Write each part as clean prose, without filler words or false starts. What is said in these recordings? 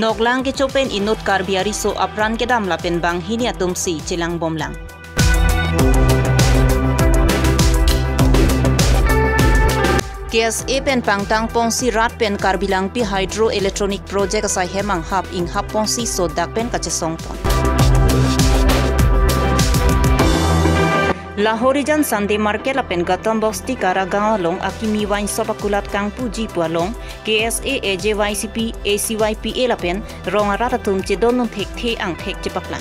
noklang ke chopen inut karbiari so apran ke dam lapen bang hini atum si chilang bomlang. KSA pen pangtang pongsi rat pen karbilang pi hydroelectronic project asai hemang hap ing hap pongsi so dak pen kachesong pon. Lahorijan Sunday Market lapen gatam bosti karagawa long akimi wain sobakulat kang puji pualong KSA AJYCP ACYPA lapen rong ratatum chedon nung thek the ang thek chepaklan.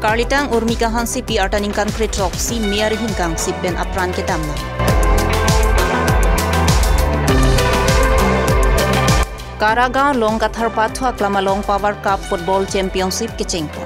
Karlitang Urmika Hansi pi artaning concrete rock si miar hingkang si pen apran ke damna. Karagawa long kathar pathwa klamalong Power Cup Football Championship ke chengpo.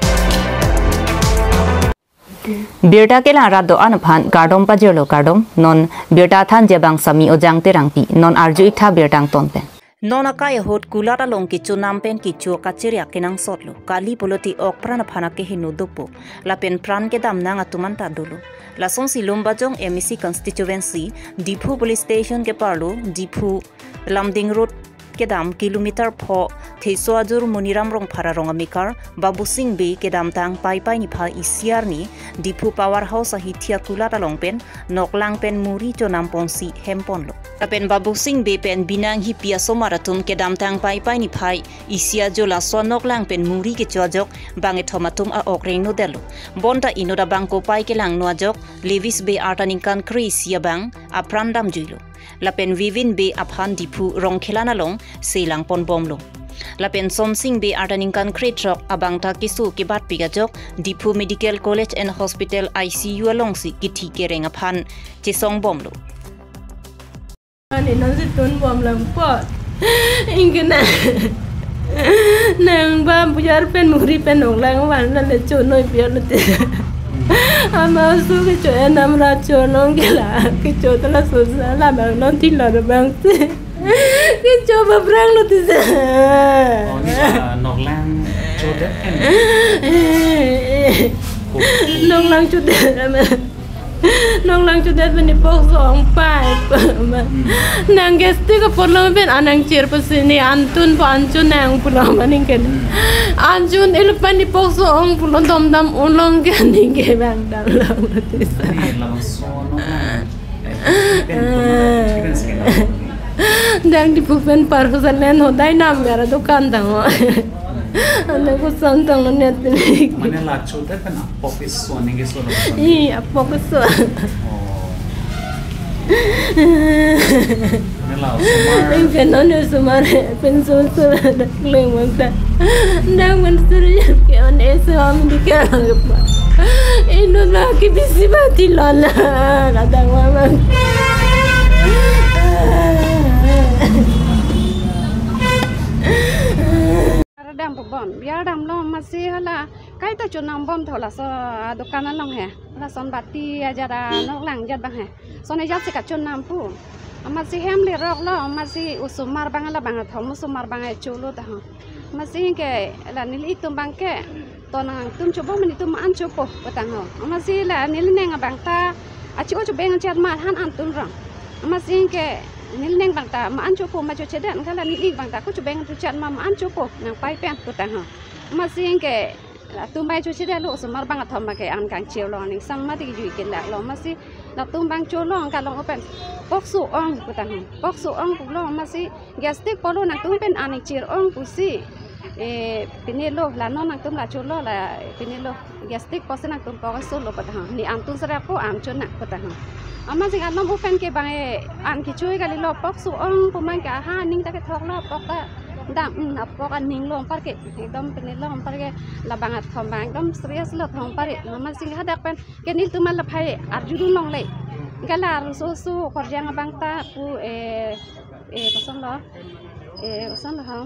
Birta ke lang rado anaphan gardom pa jelo gardom non birta than jebang sami ojang terangti non arju itha birtang tonpen non akai hot kulata long ki chunam pen ki chu kachiria kenang sotlo kali poloti ok prana phana ke hinu dopo la pen pran ke dam nang atuman ta dolo la song si lombajong MEC constituency Diphu police station ke parlo Diphu Lamding road kedam kilometer pho Theswajur Muniram rong phara rong amikar Babu Singh be kedam tang pai ni pha isiar ni Diphu power house a hithia kulata longpen noklang pen muri chonam pongsi hempon lo tapen Babu Singh be pen binang hi pia somaratum kedam tang pai ni phai isia jola so noklang pen muri ke chojok bange thomatum a okreng no delo bonta inoda bangko pai ke lang noajok Levis be artaning kan kris ya bang aprandam juilo lapen Vivin be aphan Diphu rong khelana long selang pon bom lo lapen Somsing be artaning concrete rock abang ta kisu ki bat pigajok Diphu Medical College and Hospital ICU along si kiti kereng aphan chisong bom lo ani non si tun bom lang pot ingena nang ba pujar pen muri pen ong lang wan na le chonoi pian te ama su ke cho enam ra cho nong kela ke cho tala so la bang non tin la bang te ke cho ba brang lo te sa nong lang cho det nong lang cho det ama nong lang cho det ben pok song pai nang gesti ko porlo ben anang cher pasini antun pa anchun nang pulo maning ken anjun ilpan pok song pulo dom dam ulong ke ning ke bang dang long te sa dang di pupen par ko salen ho dai nam mera dukan dang ane ko santang lo net ni mana la chote pen apopis so ninge so lo I apopis so mana la sumar in kenon sumar pen so leng wangta nang man suri ke on eso am dikya pa ino na ki bisi mati lala kadang mama dam bom biar dam lo masih hala kai ta chunam bom thola so dukanan long he la son bati ajara nok lang jat bang he son jat se ka chunam pu masih hem le rok lo masih usumar bang la bang thom usumar bang chulo ta masih ke la nil itum bang ke tonang tum chobo mani tum an chopo patang ho masih la nil neng bang ta achu chu beng chat ma han an tum rang masih ke nil neng bang ta ma an chopo ma cho chedan kala nil bang ta ku chu beng tu chat ma an chopo nang pai pen patang ho masih ke la tum bai chu chedan lo usumar bang thom ma ke an kang chiu lo ning sam ma ti ju ken la lo masih la tum bang chu lo ka long open pok su ong patang ho pok su ong pu lo masih gastik polo nang tum pen an chir ong pu si pinelo la non nang tum la chu lo la pinelo gastik posen nang tum pok su lo patang ni am tu sara ko am chu nak patang ho ama sing anom open ke bang an ki chui kali lo pok su ong pu man ka ha ning ta ke thok lo pok ta dam pok an ning lo par ke ekdom pinelo par ke la bang at thom bang dom serius lo thom par ama sing ha dak pen ke nil tu mal la phai arjudun long le galar su korjang bang ta pu kosong lo kosong lo ha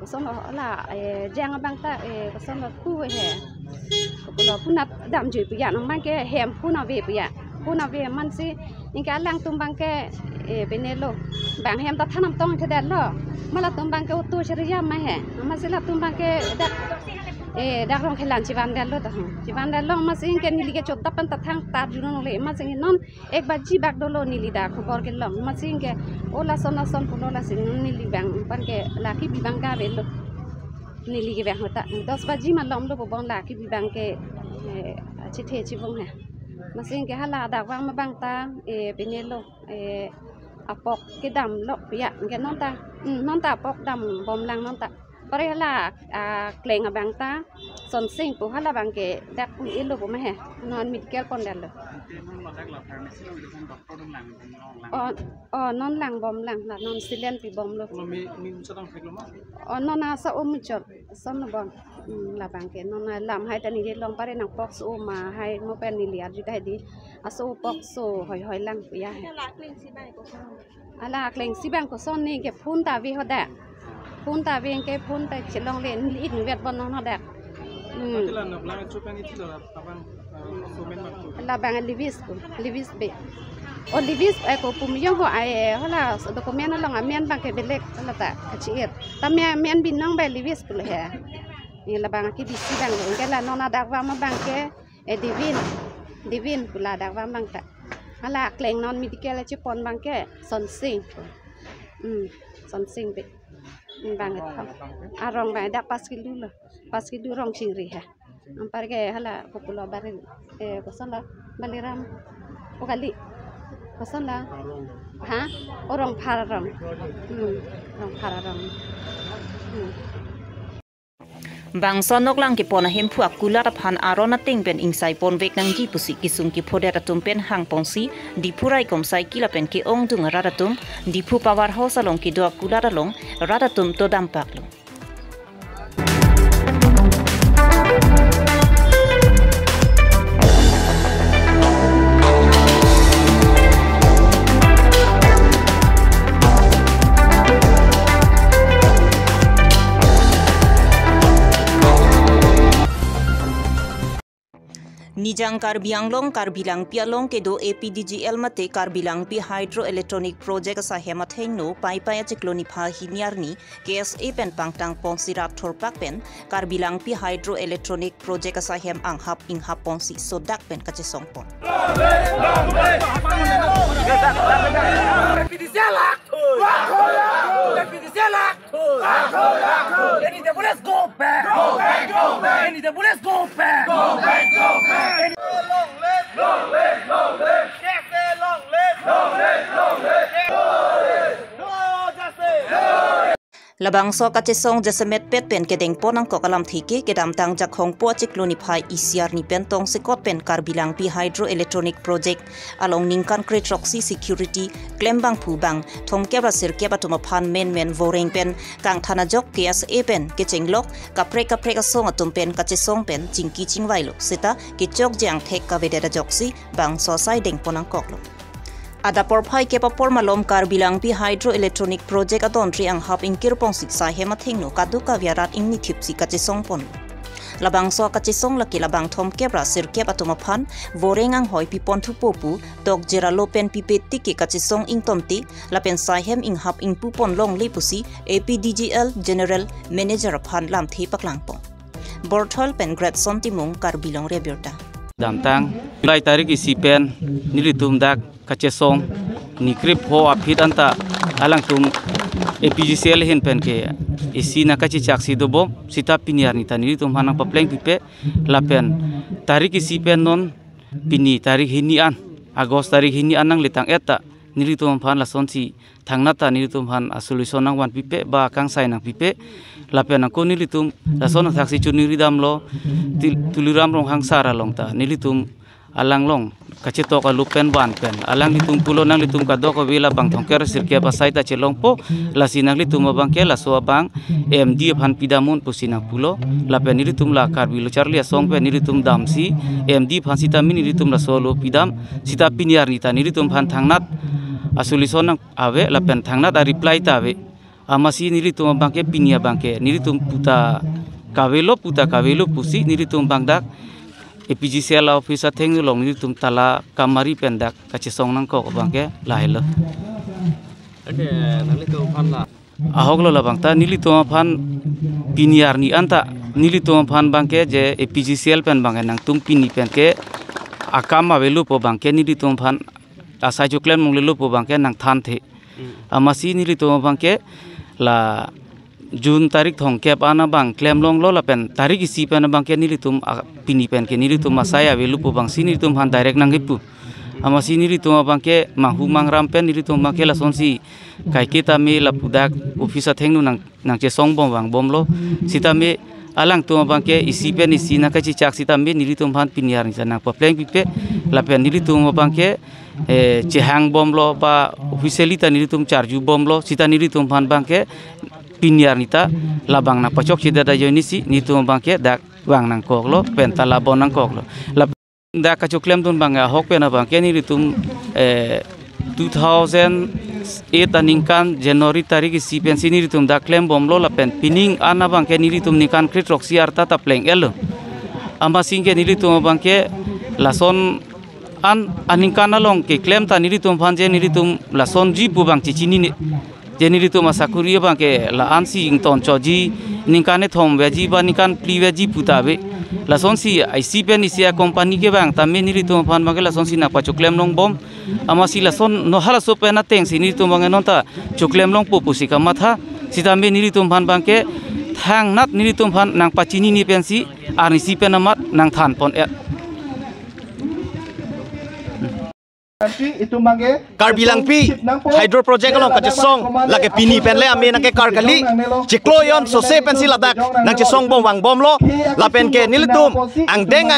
kosong lo la jang bang ta kosong lo pu he lo punap dam ju pu ya nang bang ke hem puna ve man si ingka lang tum bang ke benelo bang hem ta thanam tong the dan lo mala tum bang ke utu chriya ma he ma sila tum bang ke dak rong khelan chiban dal lo ta chiban dal lo masing ke nili ke chota pan ta thang tar junong le masing non ek baji bak dolo nili da khobor ke long masing ke ola son pulo la sing nili bang pan ke laki bibang ka belo nili ke bang hota 10 baji ma lom lo bon laki bibang ke chi the chi bong ha masing ke hala dak wang ma bang ta penelo apok ke dam lo ya ke non ta apok dam bom lang non ta pare hala kleng abang ta son sing pu hala bang ke dak pun ilo bu ma he non mit kel pon dal non lang bom lang la non silen pi bom lo non na sa om chot son bom la bang ke non lam hai ta ni de long pare nang pok so ma hai mo pen ni liar ju dai di aso pok so hoi lang ya he ala kleng si bang ko son ni ke phun ta vi ho da phun ta ven ke phun ta chelong len li ni vet bon no dak la bang livis be o livis ko pum yo ho ai hola dokumen long amen bang ke belek la ta kachiet ta men bin nong be livis kul he ni la bang ki bisi bang ke la nona dak wa ma bang ke divin kula dak wa bang ta hala kleng non medical chi pon bang ke son sing be banget arong ba dak pas kilu rong chingri ha ampar ke hala populo baril kosala baliram okali kosala ha orang pararong bangsa noklang ki pona hempu akula phan arona tingpen insai pon vek nang ji pusi kisung ki phode ratum pen hang pongsi dipurai komsai kila pen ki ong dung radatum dipu power house along ki do akula along radatum to dampak lo Nijang Karbianglong Karbilang Pialong ke do APDGL mate Karbilang Pi Hydroelectronic Project sa hemathengno pai chikloni pha hiniarni KSA pen pangtang pongsi rap thorpak pen Karbilang Pi Hydroelectronic Project sa hem anghap inghap pongsi sodak pen kachesong pon Labang so kachesong jasemet pet pen kedeng ponang ko kalam thike kedam tang jakhong po chikloni phai ICR ni pen tong sekot pen Karbilang Pi Hydroelectronic Project along ningkan crate roxy security klembang phubang thomke ba sirke ba tuma phan men voreng pen kang thana jok KSA pen kechenglok kapre ka song atum pen kachesong pen chingki chingwailo seta kichok jang thek ka vedera joksi bang so sai deng ponang koklo Adapor phai ke papor malom Karbilang Pi Hydroelectronic Project adon tri ang hap in kirpong siksa hemathengno kaduka viarat ingni thipsi kachesong pon labang so kachesong laki labang thom kebra sirke patuma phan vorengang hoi pi pon thupopu tok jera lopen pipeti ke kachesong ingtomti lapen sahem ing hap ing pu pon long lepusi APDGL General Manager phan lam thi paklangpong Borthol pen grad sontimung Karbilong rebiota damtang lai tarik isi pen nilitum dak kachesong nikrip ho aphit anta alang tum APGCL hin pen ke isi na kachi chaksi dobo sita piniar ni tani tum hanang papleng pipe lapen tarik isi pen non pini tarik hini an agos tarik hini anang litang eta nilitum phan la sonsi thangnata nilitum phan solution nang wan pipe ba kang sai nang pipe lapen ko nilitum la son thaksi chu niridam lo tuliram rong hang sara long ta nilitum alang long kacheto ka lupen ban pen alang litum pulo nang litum ka do ko vela bang thongker sirke pa saita chelong po la sinang litum bang ke la so bang MD phan pidamun pusina pulo la pen litum la Karbilo charli song pen litum damsi MD phan sita min litum la solo pidam sita piniar nita litum phan thangnat asuli sonang ave la pen thangnat a reply ta ave amasi litum bang ke pinia bang ke litum puta kavelo pusi litum bang dak APGCL office atheng long ni tum tala kamari pendak kachesong nang ko bangke lahelo ahok lo labang ta nili to phan piniar ni anta nili tum phan bangke je APGCL pen bangke nang tum pini pen ke akam avelu po bangke nili tum phan asai chuklen mong lelu po bangke nang than the amasi nili tum bangke la Jun tarik thong kep ana bang klem long lo la pen tarik isi pen bangke nili tum pini pen ke nili tum asai avelu po bang sini tum phan direct nang hipu amasi nili tum bangke mahu mangram pen nili tum bangke la sonsi kai kita me la pudak office thengnu nang che song bom bang bom lo sita me alang tum bangke isi pen isi na kachi chak sita me nili tum phan pinyar ni sana pleng pipe la pen nili tum bangke che hang bom lo ba officially ta nili tum charju bom lo sita nili tum phan bangke pinyar nita labang na pachok sida da joni si ni tum bangke dak wang nang kok lo pen ta labon nang kok lo la da ka choklem tun banga hok pe na bangke ni tum 2008 aningkan Januari tarik si pen sini tum da klem bom lo la pen pining ana bangke ni tum nikan krit roksi arta ta pleng elo amba singke ni tum bangke lason an aningkan along ke klem ta ni tum phanje ni tum lason ji pu bang chichini ni jeniri tu masakuri bangke la ansi ington choji ningkane thom veji ba nikan pli veji putabe la sonsi IC pen isia company ke bang tamme niri tu phan bangke la sonsi na pa choklem long bom amasi la son no hala so pena teng sini tu bang nonta choklem long pu pusi ka matha sitamme niri tu phan bangke thang nat niri tu phan nang pachini ni pensi arni si penamat nang than pon itu mange Karbilang pi hydro project along ka song lage pini pen le ame nake karkali cikloyon so se pen sila dak nang song bom wang bom lo la pen ke nilitum ang deng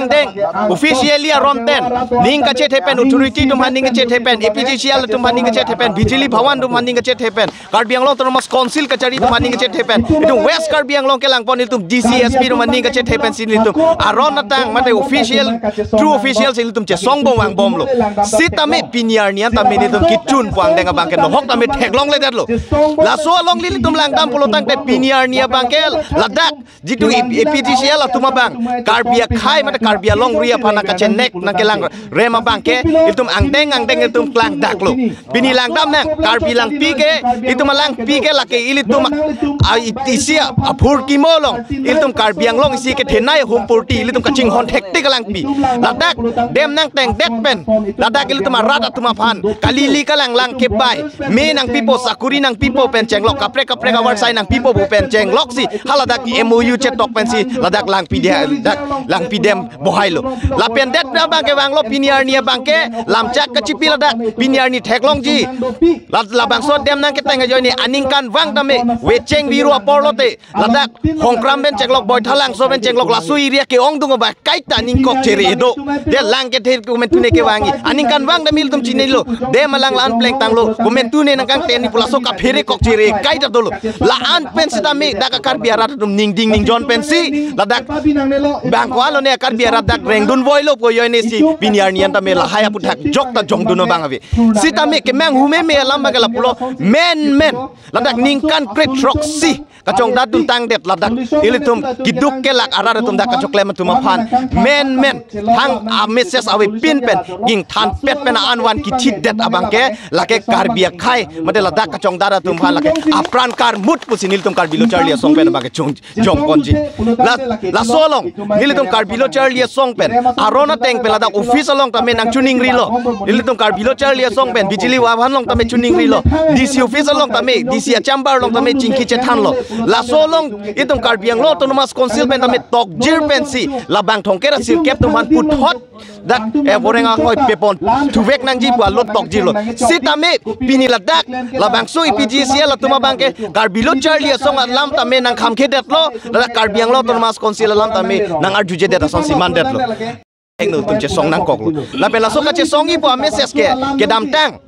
officially rom ten ning ka che thepen authority tum haning che thepen APGCL tum haning che thepen bijili bhawan tum haning che thepen Karbiang long termas council kachari tum haning che thepen itu west Karbiang long ke lang pon tum DCSP tum haning che thepen sinitum aron natang mate official true official sinitum che song bom wang bom lo sita me pinyar nian tami ni tum kitun puang dengan bangke no hok tami tek long le lo la so long li tum lang tam pulotang te pinyar nia bangke ladak jitu APGCL la tuma bang Karbia khai mata Karbia long ria phana ka chenek na kelang rema bangke itum angdeng itum klang dak lo bini lang tam nang Karbi lang pike itum lang pike la ke ilitum isia aphur ki molong itum Karbiang long isi ke thenai humpurti ilitum kaching hon hektik lang pi ladak dem nang teng det pen ladak ilitum rada tuma phan kalili kalang lang kebai me nang pipo sakuri nang pipo pen chenglok kapre ka warsai nang pipo bu pen chenglok si haladak MOU chetok pen si ladak lang pide dak lang pidem bohailo la pen det na bangke wanglo piniar nia bangke lamchak kacipi ladak piniar ni theklong ji la bang so dem nang keteng joni aningkan wang tame wecheng biru apolote ladak hongkram ben chenglok boy thalang so ben chenglok la sui ria ke ong dung ba kaita ningkok chere do de lang ke the ku men tune ke wangi aningkan wang mil tum chini lo de malang lan pleng tang lo komentu ne nang kang teni pula so ka phere kok chire kai da dolo la an pen sita me da ka kar biara tum ning ding ning jon pen si la dak bang ko alo ne kar biara dak reng dun voi lo ko yo ne si piniar nian ta me la haya puthak jok ta jong dun bang ave sita me ke mang hume me lam ba la pulo men la dak ning kan kret roxy ka chong da dun tang det la dak ilitum kiduk ke lak ara tum da ka choklem tum phan men hang a message awe pin pen ging than pet pen anwan ki chiddet abangke lake Karbia khai mate ladak ka chong dara tum lake apran kar mut pusinil tum Karbilo charlia song pen bangke jong konji la solong nilitum Karbilo charlia song pen arona teng pe ladak office long tame nang tuning rilo nilitum Karbilo charlia song pen bijili waban long tame tuning rilo DC office long tame DC chamber long tame chingki chethan lo la solong itum Karbiang lo autonomous council pen tame tok jir pen si la bang thongkera sir kep tum han put hot dak e borenga hoi pepon tuwek nang ji bua lot tok jilo sitame pini ladak labang so APGCL tuma bangke Karbilo charlia song lam tame nang kham khedet lo la Karbiang lo autonomous council lam tame nang arjuje det song siman det lo engno tum che song nang kok lo la pela so ka che song i po message ke dam tang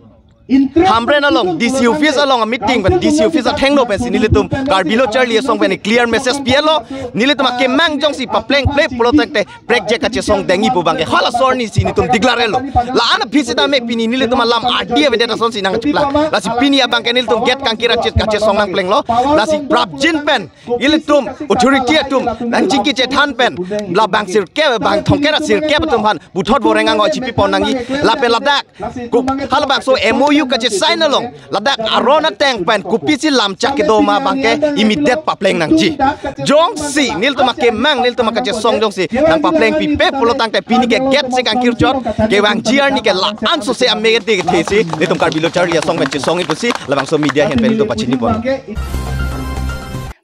Hamren along DC office along a meeting when DC office at hang open nilitum Karbilo charlia song when a clear message pielo nilitum ke mang jong si pa pleng play protect break je ka che song dengi po bangke hala sorni sinitum declarelo la ana visita me pini nilitum lam adia vedeta son sinang chipla la si pini abangke nilitum get kang kira chet ka che song nang pleng lo la si prap jin pen nilitum authority tum nang chiki che than pen la bang sir ke bang thongkera sir ke tum han buthot borenga ngo chipi pon nangi la pe ladak hala bang so MOU piu ka che sign along ladak arona teng pen kupi si lam chak ke do ma bangke immediate papleng nang ji jong si nil to make mang nil to ka che song jong si nang papleng pi pe pulo tang te pini ke get se kan kirchot ke wang jiar ni ke la an so se ame te ke si ni tum kar bilo char ya song ben che song i pusi labang so media hen pen to pachini pon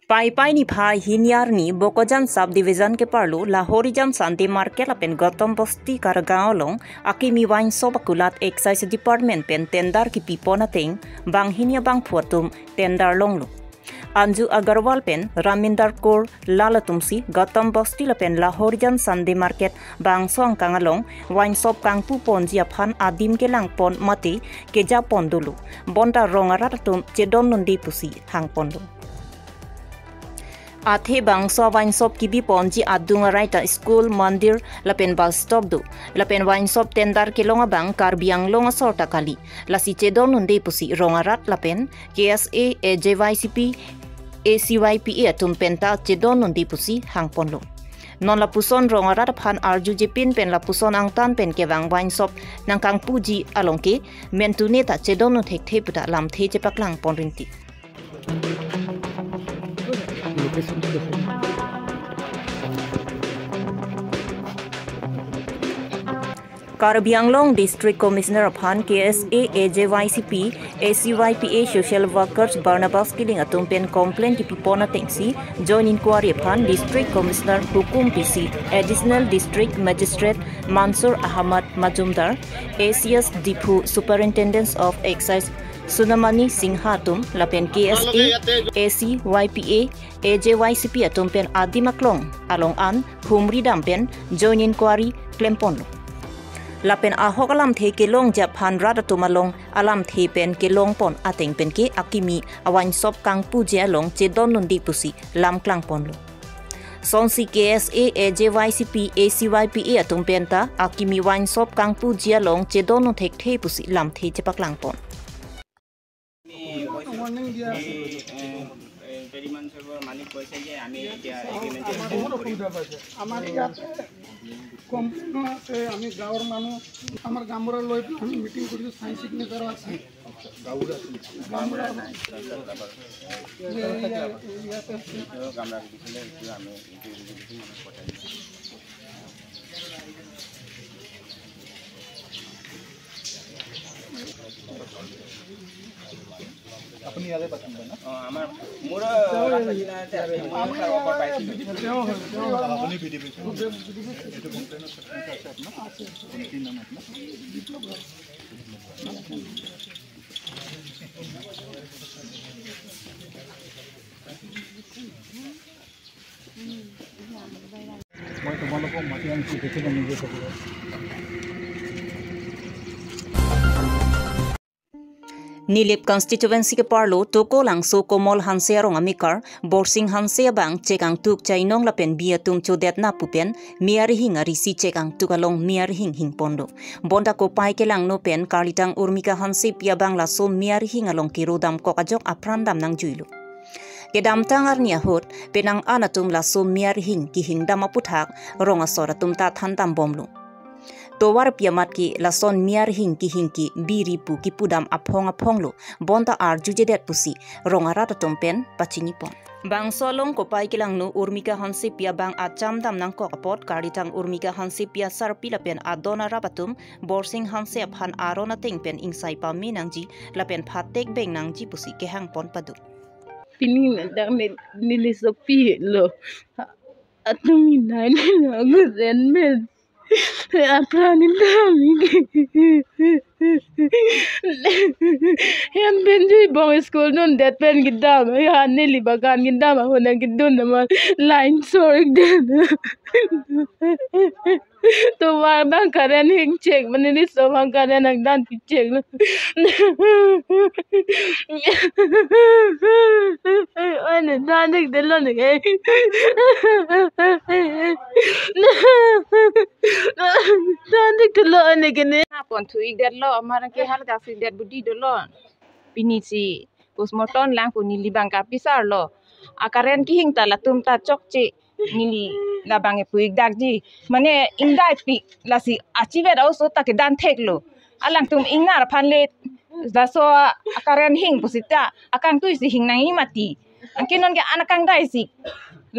Pai ni phai hinyar ni Bokojan sub division ke parlu Lahorijan Santi market lapen Gautam Basti Karagaon long akimi wine shop akulat excise department pen tender ki pipona teng bang hinya bang phuatum tender long lo Anju Agarwal pen Ramindar Kaur Lalatumsi Gautam Basti lapen Lahorijan Santi market bang song kangalong wine shop kang pu ponji aphan adim ke lang pon mati ke ja pondulu bonta rongaratum chedon nundi pusi hang pondo Athe bang so wine shop ki bi ponji adunga raita school mandir lapen bus stop du lapen wine shop tender ke longa bang karbiang longa sorta kali lasi chedon unde pusi rongarat lapen KSA AJYCP ACYPA tumpenta chedon unde pusi hangponlo non la puson rongarat phan arju jepin pen la puson angtan pen ke bang wine shop nangkang puji alongke mentune ta chedon thek theputa lam the chepaklang ponrinti Karbi Anglong District Commissioner upon KSA AJYCP ACYPA Social Workers Barnabas Killing atumpen complaint ki pipona tengsi join inquiry upon District Commissioner Hukum PC Additional District Magistrate Mansur Ahmad Majumdar ACS Dipu Superintendents of Excise Sunamani Singhatum lapen KSA ACYPA AJYCP atumpen Adimaklong along an Humri dampen join inquiry Klemponlo Lapen ahok alam the ke long Japan rada tumalong alam the pen ke long pon ateng pen ke akimi awan sop kang puja long chedon nundi pusi lam klang pon lo Sonsi KSA AJYCP ACYPA atum penta akimi wan sop kang puja long chedon nu thek the pusi lam the chepak lang pon পেরিমান সার্ভার মালিক কইছে যে আমি এটা এগ্রিমেন্ট আমার ইয়াতে কোম্পানি আছে আমি গাঁৱৰ মানুহ আমাৰ গাঁৱৰ লৈ আমি মিটিং কৰিছো সাইন সিগনেচাৰ আছে গাঁৱৰ আছে গাঁৱৰ গামৰা দিছিলে যে আমি পঠাই আপুনি ইয়ালে পাতিব না আমাৰ মোৰ ৰাস্তাদিনা আছে মই অফাৰ পাইছিলো আপুনি ভিডিঅ' এইটো কমপ্লেইনৰ সেকশন আছে আপোনাৰ আছে কি নাম আপোনাৰ মই তোমালোকক মাতি আনিছোঁ দেখিলে নিজে থাকিব Nilip constituency ke parlo toko langso komol hanse arong amikar borsing hanse bang cekang tuk chainong lapen bia tum chodet na pupen miar hing arisi cekang tuk along miar hing pondo bonda ko pai ke lang no pen karlitang urmika hanse pia bang la so miar hing along kirodam ko kajok aprandam nang juilu kedam tangar nia hot penang anatum la so miar hing ki hing dama puthak ronga sora tum ta thandam bomlu Towar piamat ki lason miar hingki biri pu ki pudam apong lo bonta ar jujedet pusi rongarat tompen pachini pon bang solong ko pai kilang nu urmika hansi pia bang acham dam nang ko apot karitang urmika hansi pia sarpi lapen adona rabatum borsing hansi aphan arona tingpen insai pa minangji lapen phatek beng nangji pusi ke hang pon padu pini dang nilisopi lo atumi nai na guzen Apranin dami yan benji bong school nun det pen gidam yan nili bagan gidam ako na gidun naman line sorry din to bang karen hing check manini so bang karen ang dan check ano danig delon eh Tadi kalau ane kene pon thui det lo amara ke hal ka si det budi do lo pinisi postmortem lang ko nili bangka pisar lo akaren ki hing tala tum ta chok che nili labang e puig dak ji mane indai pi lasi achive ra so ta ke dan thek lo alang tum ingnar phan le la so akaran hing posita akang tu si hing nangi mati angke non ke anakang dai si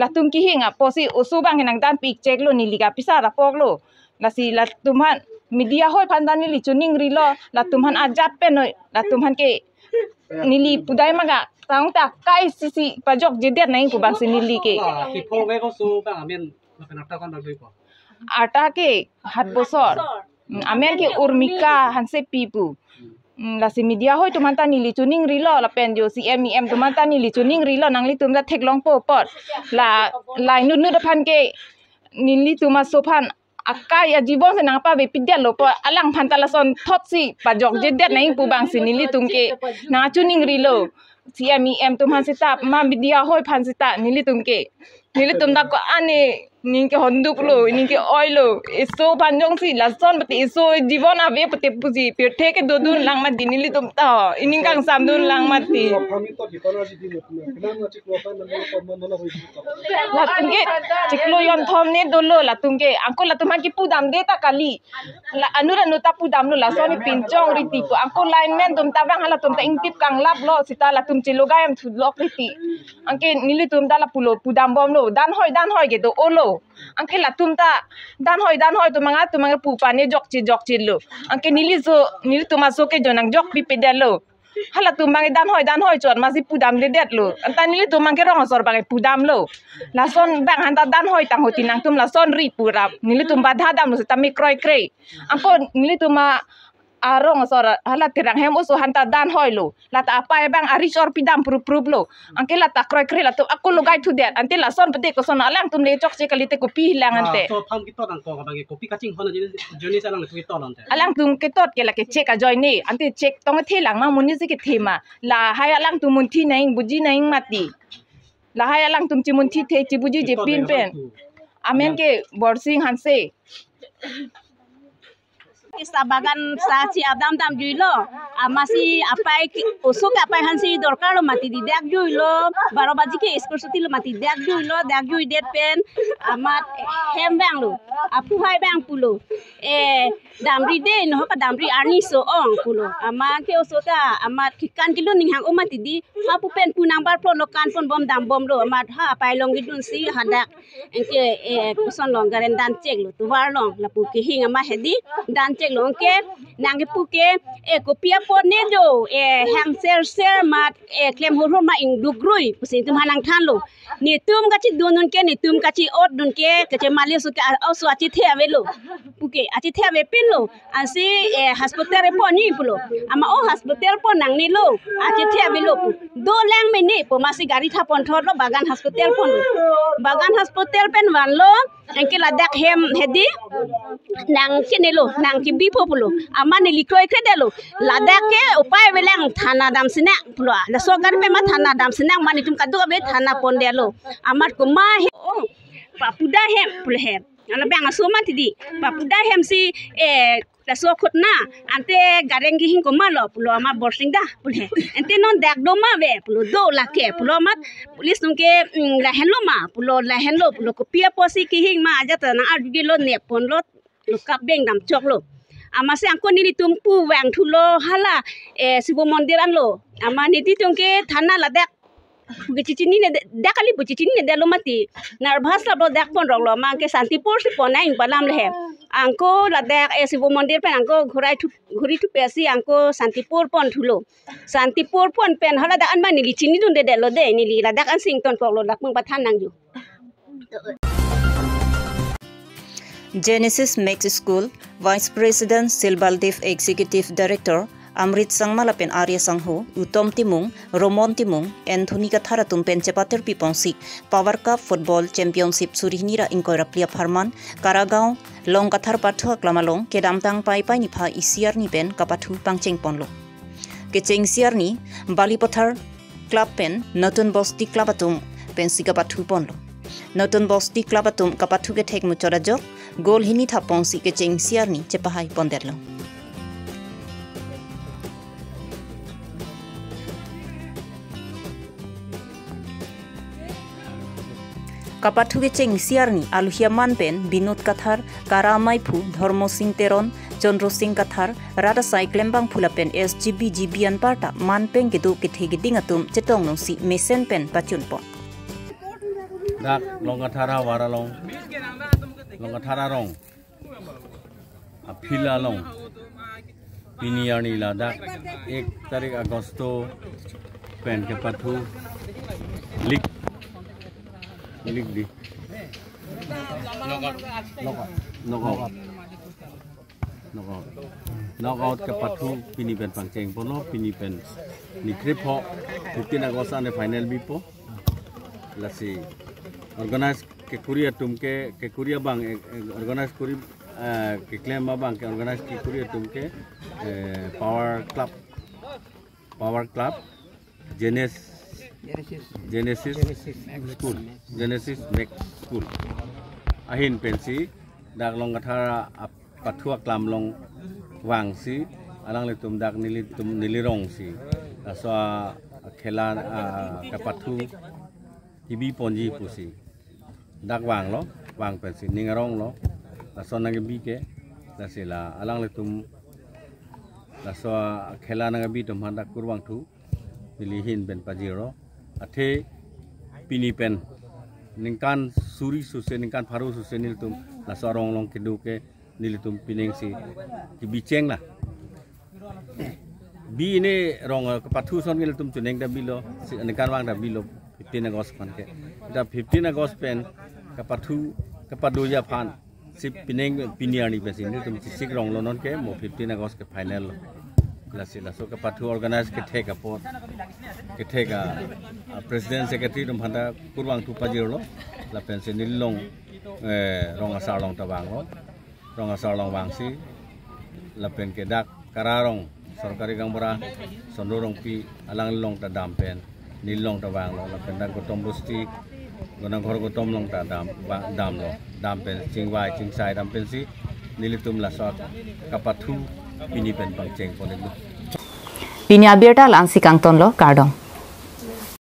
la tum ki hing a posi usubang hinang dan pik cek lo ni liga pisa ra pok lo la si la tumhan media hoi phandan ni li chuning ri lo la tumhan ajat pen la tumhan ke nili pudai maga taung ta kai si pajok jedet nai ku bang si nili ke ki pho ve ko su bang amen penata kan doi ko ata ke hat bosor amen ke urmika hanse pipu la si media hoi tu manta ni li chuning ri lo la pen jo si mem tu manta ni li chuning ri lo nang li tum da thek long po pot la lai nu nu da phan ke ni li tu ma so phan akai ya jibon se nang pa be pidya lo po alang phan ta la son thot si pajok je det nai pu bang si ni li tum ke na chuning ri lo si mem tu man se ta ma media hoi phan se ta ni li tum ke ni li tum da ko ane ning ke honduk lo ning ke oil lo eso panjong si lason pati eso jibon ave pati pusi pethe ke dodun lang ma dinili tum ta ining kang samdun lang mati la tungke ciklo yon thom ne dolo la tungke angko la tuman ki pudam de ta kali la anura no ta pudam lo la soni pinchong riti ko angko lineman tum ta bang hala tum ta ingtip kang lap lo sita la tum chiloga em thudlok riti angke nili tum da la pulo pudam bom lo dan hoi ge do olo angke la tum ta dan hoi tu manga pu pa ne jok chi lo angke nili tuma so ke jonang jok pi pedalo hala tu mangi dan hoi chot ma si pudam de det lo anta nili tu mangi rong sor bangai pudam lo la son bang hanta dan hoi tang hoti nang tum la son ri purap nili tum badha dam lo ta mi kroi krei angko nili tu ma arong sor hala tirang hem uso hanta dan hoi lo la ta apa bang ari sor pidam prup lo angke la ta kroi krei la tu aku lo gai tu det ante la son pete ko son alang tum le chok che kalite ko pi hilang ante so pham ki to dang ko bang ko pi kaching hon joni salang tu to lon alang tum ke tot ke la ke check a join ni ante check tong the lang ma mun ni ke thema la hai alang tum mun thi nai buji nai mati la hai alang tum chi mun thi the chi buji je pin pen amen ke borsing hanse Isa bagan sa si Adam dam juilo amasi apai usuk apai hansi dorkar lo mati di dak juilo baro baji ke skor suti lo mati dak jui det pen amat hem bang lo apu hai bang pulo damri de no ka damri arni so ong pulo ama ke usota amat kikan kilo ning hang umati di apu pen punang bar pro lo kan pon bom dam bom lo amat ha apai long gidun si hadak enke kuson long garen dan cek lo tu war long la pu ke hing ama hedi dan long ke nang ke puke kopia pone do hang ser mat klem hor ma ing dugrui pusin tum hanang than lo ni tum ka chi dunun ke ni tum ka chi ot dun ke che mali su ka so achi theve lo puke achi theve pin lo asi hospital poni pulo ama o hospital pon nang ni lo achi theve lo do lang me ni po masi gari tha pon thot lo bagan hospital pen wan lo engke la dak hem hedi nang kinelo nang ki bi populo amane likroi kredelo ladak ke upai belang thana dam sina pulo la sogar pe ma thana dam sina mani tum kadu be thana pondelo amar ko ma he papuda hem pulo hem ala bang so ma tidi papuda hem si la so khutna ante gareng gi hing ko malo pulo ama borsing da pulo ente non dak do ma be pulo do la ke pulo mat pulis tum ke la hello ma pulo la hello pulo ko pia posi ki hing ma aja ta na argi lo ne pon lo lukap beng dam chok lo ama se angko ni tumpu wang thulo hala sibo mondir an lo ama ni ti tongke thana la dak bucichini ne dakali bucichini ne delo mati nervous la lo dak pon rong lo ma ke santipur si pon nai balam le angko la dak sibo mondir pen angko घुरी tu pesi angko santipur pon thulo santipur pon pen hala dak an ma ni li chini dun de delo de ni li la dak an sing ton ko lo dak mung pathan nang ju Genesis Max School Vice President Silbaldev Executive Director Amrit Sangmalapen Arya Sangho Utom Timung Romon Timung Anthony Kathara Tumpen Chepater Pipongsi Power Cup Football Championship Surihnira Inkoira Plia Parman Karagaon Long Kathar Pathu Klamalong Kedamtang Pai Pai Ni Pha Isiar Ni Pen Kapathu Pangcheng Ponlo Kecheng Siar Ni Balipothar Club Pen Notun Bosti Clubatum Pen Sikapathu Ponlo Notun Bosti Clubatum Kapathu ke Thek Muchorajok Gol hini thapong si kecheng siarni chepahai ponderlo. Kapathu kecheng siarni aluhia manpen Binod Kathar Karamai Phu Dharmo Singh Teron Chandro Singh Kathar rada cyclem bang phulapen SGB an parta man peng gidu kithi giding atum chetong nong si mesen pen pachun po dak long kathara wara long kathara rong aphila long piniani la dak 1 tarik Agosto pen ke pathu lik di knockout ke pathu pini pen pangcheng pono pini pen ni grip ho 15 Agosto ane final bi po lasi organize ke kuria tumke ke kuria bang organize kuri ke claim bang ke organize ke kuria tumke power club Genesis Make School ahin pensi dak long kathara pathua klam long wang si alang le tum dak nilirong si aswa khela ka pathu tibi ponji pusi dak wang lo wang pensi ningarong lo aswa nang bi ke dasila alang le tum aswa khela nang bi tum handak kurwang thu nilihin ben pajiro athe pini pen ningkan suri suse ningkan pharu suse nil tum la sorong long kedu ke nil tum pining si ki biceng lah bi ini rong pathu son nil tum chuneng da bilo ningkan wang da bilo 15 August pan ke da 15 August pen ka pathu ka padoya phan si pining piniani pe sin nil tum sik rong lo non ke mo 15 August ke final lasila so ka pathu organize ke theka pot ke theka president secretary dum phanda kurwang thu pajiro la pension nilong rong asar long tawang lo rong asar long wangsi la pen ke dak kararong sarkari gangbara sondorong pi alang long ta dam pen nilong tawang lo la pen dak gotom busti gonang ghor gotom long ta dam lo dam pen chingwai chingsai dam pen si nilitum la sot ka pathu pini pen pangcheng pone Pinya Berta Lansi Kangton lo Kardong